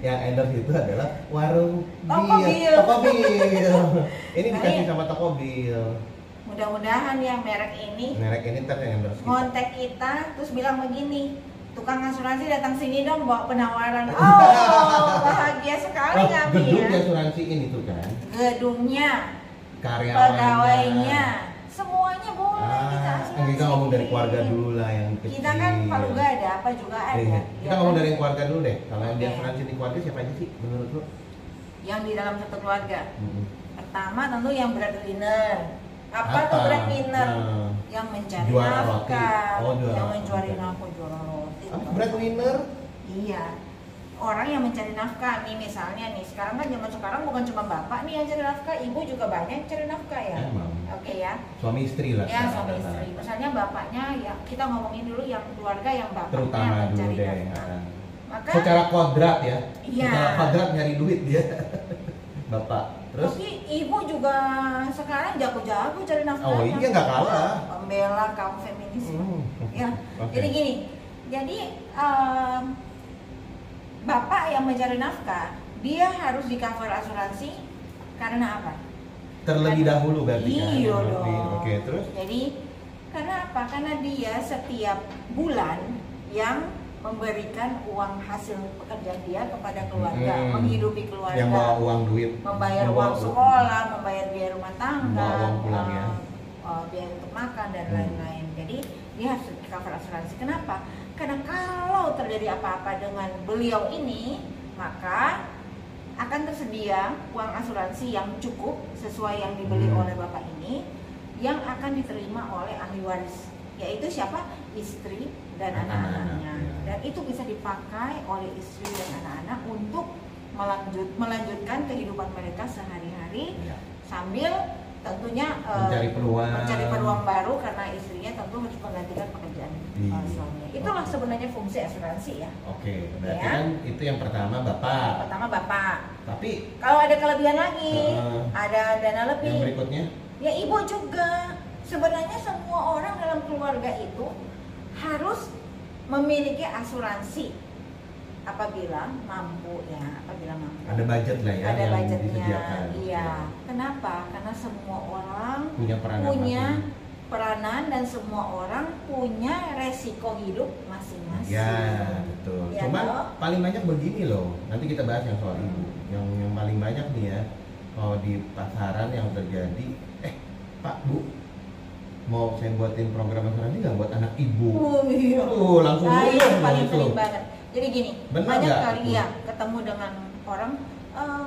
yang endorse itu adalah warung Toko Bil. Toko Bil. Ini dikasih sama Toko Bil. Mudah-mudahan ya merek ini ntar yang endorse kita. ngontek kita terus bilang begini, tukang asuransi datang sini dong bawa penawaran. Oh, bahagia sekali kami Gedung ya. asuransi ini tuh kan. Gedungnya, Karyawannya. pegawainya, semuanya boleh kita asuransi. Kita ngomong dari keluarga dulu lah yang kecil. Kita kan kalau nggak ada apa juga ada. Kita ya ngomong kan? dari keluarga dulu deh. Kalau yang Oke. dia asuransi di keluarga siapa aja sih menurut lo? Yang di dalam satu keluarga. Hmm. Pertama tentu yang breadwinner. Apa tuh breadwinner? Yang mencari Juara roti. nafkah, Oh, juara yang mencari roti. nafkah, juara roti. Breadwinner? Iya. Orang yang mencari nafkah nih misalnya nih, sekarang kan zaman sekarang bukan cuma bapak nih yang cari nafkah, ibu juga banyak yang cari nafkah ya. Emang. Oke ya. Suami istri lah. Ya sekarang. suami istri. Misalnya bapaknya ya kita ngomongin dulu yang keluarga yang bapaknya Terutama dulu mencari deh. nafkah. Maka Secara kodrat ya. Iya. Secara kodrat nyari duit dia. Bapak. Terus? tapi ibu juga sekarang jago-jago cari nafkah. Oh iya nggak kalah. Pembela kaum feminis. Ya. Oke. Jadi gini. Jadi bapak yang mencari nafkah, dia harus di cover asuransi karena apa? Terlebih dahulu berarti kan. Iya dong. Oke, terus? Jadi karena apa? Karena dia setiap bulan yang memberikan uang hasil pekerjaan dia kepada keluarga, menghidupi keluarga, Yang bawa uang duit. membayar Yang uang bawa sekolah, membayar biaya rumah tangga, Bawa uang pulang ya. Biaya untuk makan dan lain-lain. Jadi dia harus di cover asuransi. Kenapa? Karena kalau terjadi apa-apa dengan beliau ini, maka akan tersedia uang asuransi yang cukup sesuai yang dibeli oleh bapak ini, yang akan diterima oleh ahli waris, yaitu siapa? Istri dan anak-anaknya. Dan itu bisa dipakai oleh istri dan anak-anak untuk melanjutkan kehidupan mereka sehari-hari sambil tentunya mencari peluang baru karena istrinya tentu harus menggantikan pekerjaan suaminya. Itulah sebenarnya fungsi asuransi ya. Oke, berarti Ya. kan itu yang pertama bapak. Pertama bapak. Tapi Kalau ada kelebihan lagi, ada dana lebih. yang berikutnya Ya ibu juga. Sebenarnya semua orang dalam keluarga itu harus memiliki asuransi apabila mampu ya, apabila mampu. ada budget lah ya Ada yang budgetnya. disediakan. Iya. Kenapa? Karena semua orang Punya peranan masing. peranan dan semua orang punya resiko hidup masing-masing. Ya, betul. Ya, Cuman toh? paling banyak begini loh. Nanti kita bahas yang soal ibu. Yang paling banyak nih ya, kalau di pasaran yang terjadi, Pak, Bu, mau saya buatin program asuransi nggak buat anak ibu? Iya. Langsung Nah, dulu itu paling gitu. sering banget. Jadi gini, Benar banyak nggak? kali ya ketemu dengan orang,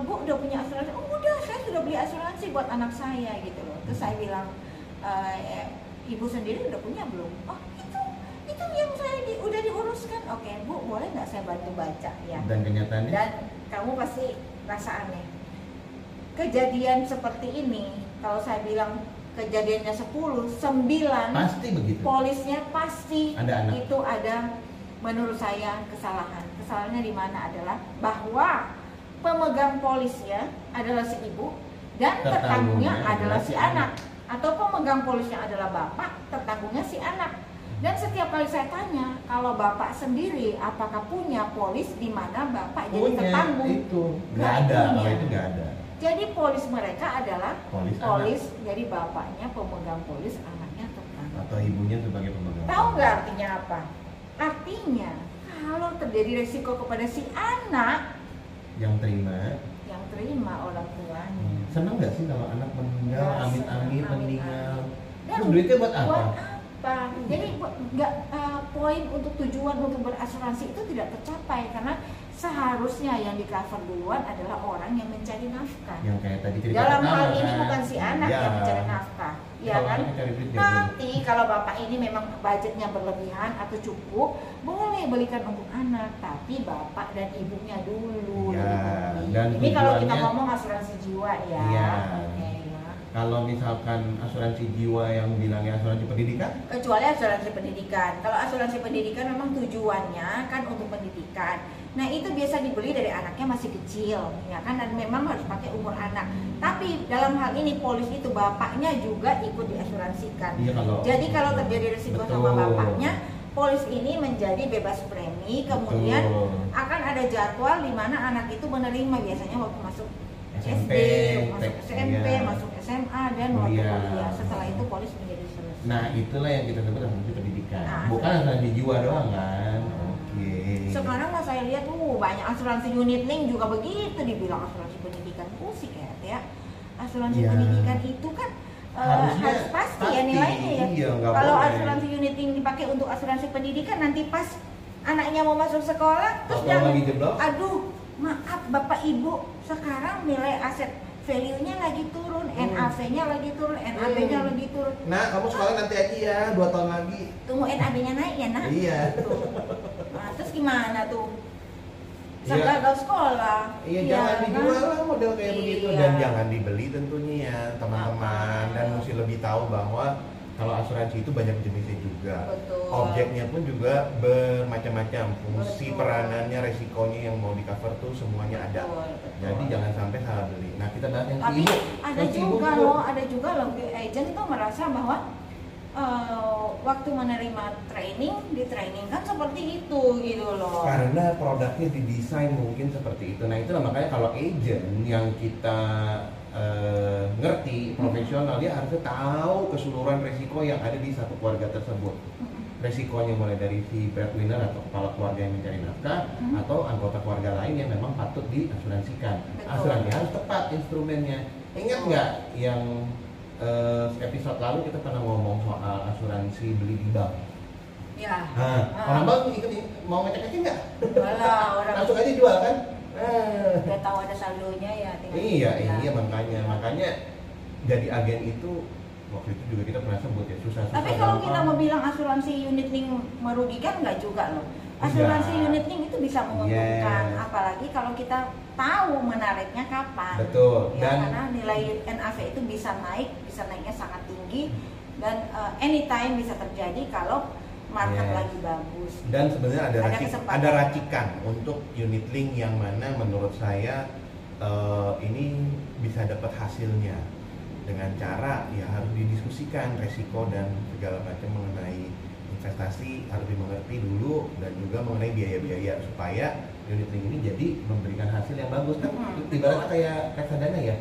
Bu udah punya asuransi? Oh udah, saya sudah beli asuransi buat anak saya gitu loh. Terus saya bilang, ibu sendiri udah punya belum? Oh itu yang saya udah diuruskan. Oke Bu, boleh nggak saya bantu baca ya? Dan kenyataannya? Dan kamu pasti rasa aneh. Kejadian seperti ini, kalau saya bilang kejadiannya 10, 9 Pasti begitu. polisnya pasti Ada anak. itu ada, menurut saya kesalahan. Kesalahannya di mana adalah bahwa pemegang polisnya adalah si ibu dan tertanggungnya adalah si anak, atau pemegang polisnya adalah bapak, tertanggungnya si anak. Dan setiap kali saya tanya, kalau bapak sendiri apakah punya polis di mana bapak jadi tertanggung? Itu nggak Nggak ada, punya. kalau itu nggak ada. Jadi polis mereka adalah Polis jadi bapaknya pemegang polis, anaknya tertanggung. atau ibunya sebagai pemegang. Tahu nggak artinya apa? Artinya kalau terjadi resiko kepada si anak yang terima. yang terima orang tuanya. Senang nggak sih kalau anak meninggal, Ya, amit-amit senang, meninggal? Dan Terus duitnya buat apa? Jadi nggak poin untuk tujuan untuk berasuransi itu tidak tercapai karena seharusnya yang di cover duluan adalah orang yang mencari nafkah. Yang kayak tadi cerita Dalam pertama, hal ini kan? bukan si anak Ya. yang mencari nafkah, ya Kalau kan? anak mencari duit, dia Nanti kalau bapak ini memang budgetnya berlebihan atau cukup, boleh belikan untuk anak, tapi bapak dan ibunya dulu. Ya, lebih penting. dan Ini kalau kita tujuannya- ngomong asuransi jiwa ya. Iya. Oke, ya. Kalau misalkan asuransi jiwa yang bilangnya asuransi pendidikan, Kecuali asuransi pendidikan. Kalau asuransi pendidikan memang tujuannya kan untuk pendidikan. Nah itu biasa dibeli dari anaknya masih kecil, ya kan, dan memang harus pakai umur anak. Tapi dalam hal ini polis itu bapaknya juga ikut diasuransikan. iya kalau Jadi kalau terjadi risiko sama Betul. bapaknya, polis ini menjadi bebas premi, kemudian Betul. akan ada jadwal di mana anak itu menerima biasanya waktu masuk SMP, SD, masuk SMP, iya. masuk SMA dan waktu Kuliah. kuliah. Setelah itu polis menjadi selesai. Nah, itulah yang kita sebut asuransi pendidikan. Nah, Bukan asuransi jiwa doang kan? Oke. Sekarang mah saya lihat banyak asuransi unit link juga begitu dibilang asuransi pendidikan, pusing ya. Asuransi Ya. pendidikan itu kan Harusnya harus pasti ya nilainya ya. iya, nggak Kalau boleh. asuransi unit link dipakai untuk asuransi pendidikan, nanti pas anaknya mau masuk sekolah terus Atau lagi jeblok? aduh maaf bapak ibu, sekarang nilai aset value-nya lagi turun, NAV-nya lagi turun, NAB-nya lagi turun. Nah, kamu sekolah nanti aja ya, 2 tahun lagi. Tunggu NAB-nya naik ya nak. Iya. Tuh. Nah, terus gimana tuh? Iya. Gagal sekolah. Iya, Ya, jangan kan? dijual lah model kayak Iya. begitu, dan jangan dibeli tentunya ya teman-teman. Dan mesti lebih tahu bahwa kalau asuransi itu banyak jenisnya juga. Betul. Objeknya pun juga bermacam-macam, fungsi Betul. peranannya, resikonya yang mau di cover tuh semuanya ada. Betul. Jadi jangan sampai salah beli. Nah, kita bahas yang Tapi ibu. ada Yang ibu juga dulu. loh, agent itu merasa bahwa waktu menerima training, di training kan seperti itu gitu loh. Karena produknya didesain mungkin seperti itu. Nah, itulah makanya kalau agent yang kita ngerti, profesional, dia harusnya tahu keseluruhan resiko yang ada di satu keluarga tersebut. Resikonya mulai dari si breadwinner atau kepala keluarga yang mencari nafkah, atau anggota keluarga lain yang memang patut diasuransikan. Betul. Asuransi harus tepat instrumennya. Ingat Betul. nggak yang episode lalu kita pernah ngomong soal asuransi beli di bank? Ya. Nah, orang bank ikut mau ngecek-ngecek nggak? Walah, orang Langsung aja jual kan? udah tahu ada saldonya ya. tinggal Iya, dijual. iya makanya jadi agen itu waktu itu juga kita pernah sebut ya, susah. Tapi kalau kita mau bilang asuransi unit link merugikan, nggak juga loh. Asuransi Enggak. unit link itu bisa menguntungkan, Yes. apalagi kalau kita tahu menariknya kapan. Betul. Ya, Dan karena nilai NAV itu bisa naiknya sangat tinggi, dan anytime bisa terjadi kalau market Yes. lagi bagus. dan sebenarnya Ada ada kesempatan. racikan untuk unit link yang mana menurut saya ini bisa dapat hasilnya dengan cara ya harus didiskusikan resiko dan segala macam mengenai investasi, harus dimengerti dulu, dan juga mengenai biaya-biaya supaya unit link ini jadi memberikan hasil yang bagus kan. Ibaratnya kayak reksadana ya,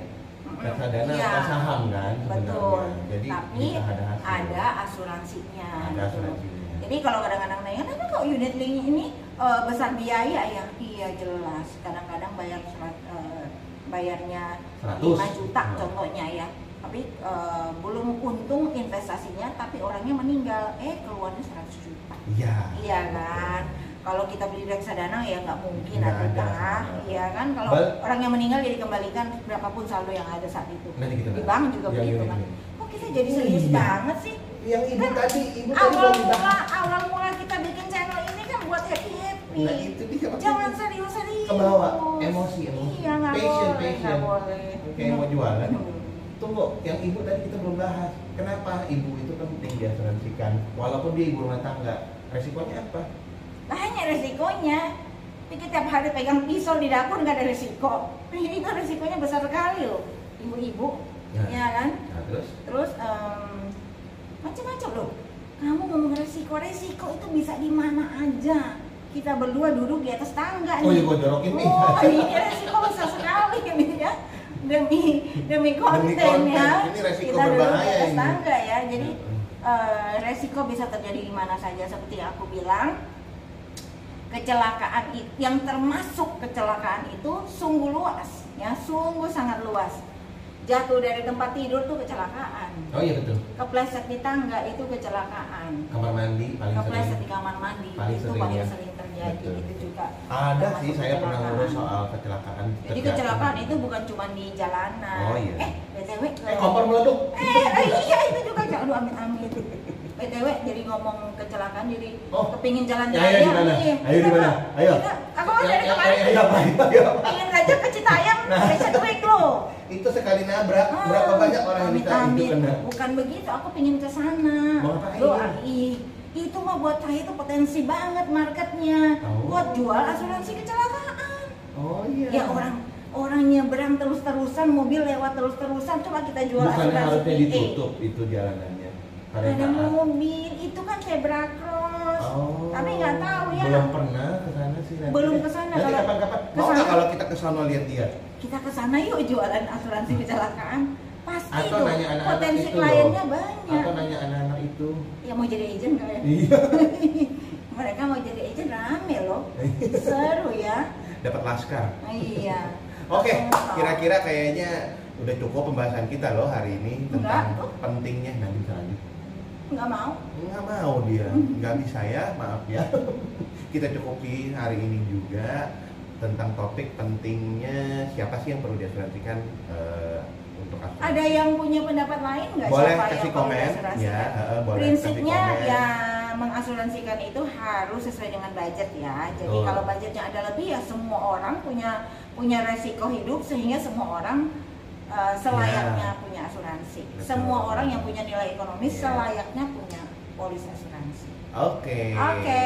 reksadana Iya. atau saham kan Betul. sebenarnya. Jadi Tapi bisa ada hasil. ada asuransinya. Ada gitu. asuransinya. Jadi kalau kadang-kadang nanya, kenapa kok unit link ini besar biaya ya? Iya jelas. Kadang-kadang bayarnya 100. 5 juta Hmm. contohnya ya. Tapi belum untung investasinya, tapi orangnya meninggal, keluarnya 100 juta. Iya. Iya kan? Kalau kita beli reksadana ya nggak mungkin Nggak ada ada, sama. iya kan? Kalau orang yang meninggal ya dikembalikan berapapun saldo yang ada saat itu. Nanti kita Di bahas. bank juga Yang begitu unit kan? link. Kok kita jadi serius Iya. banget sih? Yang ibu Kan tadi awal belum dibahas. mula kita bikin channel ini kan buat happy. Nah, itu dia makanya. Jangan serius-serius. Kebawa emosi. Iya nggak boleh, nggak boleh. Kayak mau jualan. Hmm. Tunggu, yang ibu tadi kita belum bahas. Kenapa ibu itu penting diasuransikan walaupun dia ibu rumah tangga? Resikonya apa? Banyak resikonya. Pikir tiap hari pegang pisau di dapur nggak ada resiko. Itu resikonya besar sekali loh, ibu-ibu. Nah. Ya kan? Nah, terus Terus macam-macam loh. Kamu ngomong resiko itu bisa di mana aja. Kita berdua duduk di atas tangga nih. oh iya gua jorokin nih. Oh, ini resiko besar sekali ini ya. Demi konten konten. ya. Ini resiko kita duduk di berbahaya atas ini. tangga ya. Jadi resiko bisa terjadi di mana saja, seperti yang aku bilang. Kecelakaan yang termasuk kecelakaan itu sungguh luas ya, sungguh sangat luas. Jatuh dari tempat tidur tuh kecelakaan. Oh iya betul. Kepleset di tangga itu kecelakaan. Kamar mandi paling Kepleset sering. di kamar mandi Paling itu sering, paling ya. sering terjadi. Betul. Itu juga Ada termasuk sih, saya pernah kecelakaan. ngurus soal kecelakaan. Jadi terjadi. kecelakaan itu bukan cuma di jalanan. Oh, iya. BTW Kompor meleduk. iya itu juga. Aduh amit-amit. BTW jadi ngomong kecelakaan, jadi kepingin jalan-jalan. Ayo di mana? Ayo di mana? Ayo. Aku dari kemarin Ayo. pengen ngajak ke Citayam, Fashion Week loh. Itu sekali nabrak, berapa banyak orang yang bisa itu Amit-amit. kena? Bukan begitu, aku pengen ke sana. Mau ngapain? Loh, itu mah buat saya itu potensi banget marketnya. Oh. Buat jual asuransi kecelakaan. Oh iya. Ya orang nyebrang terus-terusan, mobil lewat terus-terusan, coba kita jual Bukannya asuransi harusnya PA. ditutup itu jalanannya. Pada Ada saat- mobil, itu kan zebra cross. Oh, tapi nggak tahu ya. Belum pernah ke sana sih. Belum ke sana. Nanti kapan-kapan. Mau kesana. nggak kalau kita ke sana lihat dia? Kita ke sana yuk jualan asuransi kecelakaan. Pasti Atau tuh nanya anak-anak potensi itu kliennya loh. banyak. Atau nanya anak-anak itu. Ya mau jadi agent nggak ya? Iya. Mereka mau jadi agent rame loh. Seru ya. Dapat laskar. Iya. Oke, Betul. kira-kira kayaknya udah cukup pembahasan kita loh hari ini tentang Enggak. pentingnya. Nanti bisa lanjut. Nggak mau. Nggak mau dia, nggak bisa ya, maaf ya. Kita cukupi hari ini juga tentang topik pentingnya siapa sih yang perlu diasuransikan untuk asuransi. Ada yang punya pendapat lain nggak? Boleh Siapa kasih yang perlu komen diasuransikan? ya, boleh Prinsipnya kasih komen. ya mengasuransikan itu harus sesuai dengan budget ya. Jadi Betul. kalau budgetnya ada lebih ya semua orang punya resiko hidup sehingga semua orang selayaknya punya asuransi. Betul. Semua orang yang punya nilai ekonomis Iya. selayaknya punya polis asuransi. Oke. Oke.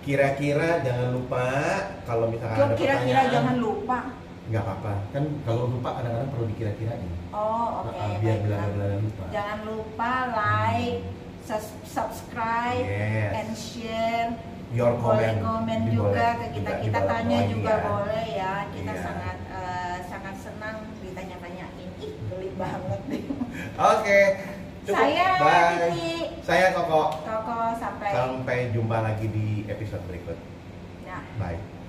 Kira-kira jangan lupa kalau misalkan ada Kira-kira pertanyaan. jangan lupa. Nggak apa-apa, kan kalau lupa kadang-kadang perlu dikira-kirain. Oh, oke. Biar baiklah. belar-belar lupa. Jangan lupa like, subscribe, Yes. and share. Your Boleh comment. komen Di juga boleh- ke di kita bawah tanya ini juga ya. boleh ya. Kita Iya. sangat senang ditanya-tanyain. Ih, geli banget deh. Oke. Cukup. Saya Bye. Titi. Saya Koko. Koko sampai. Sampai jumpa lagi di episode berikut. Nah. Bye.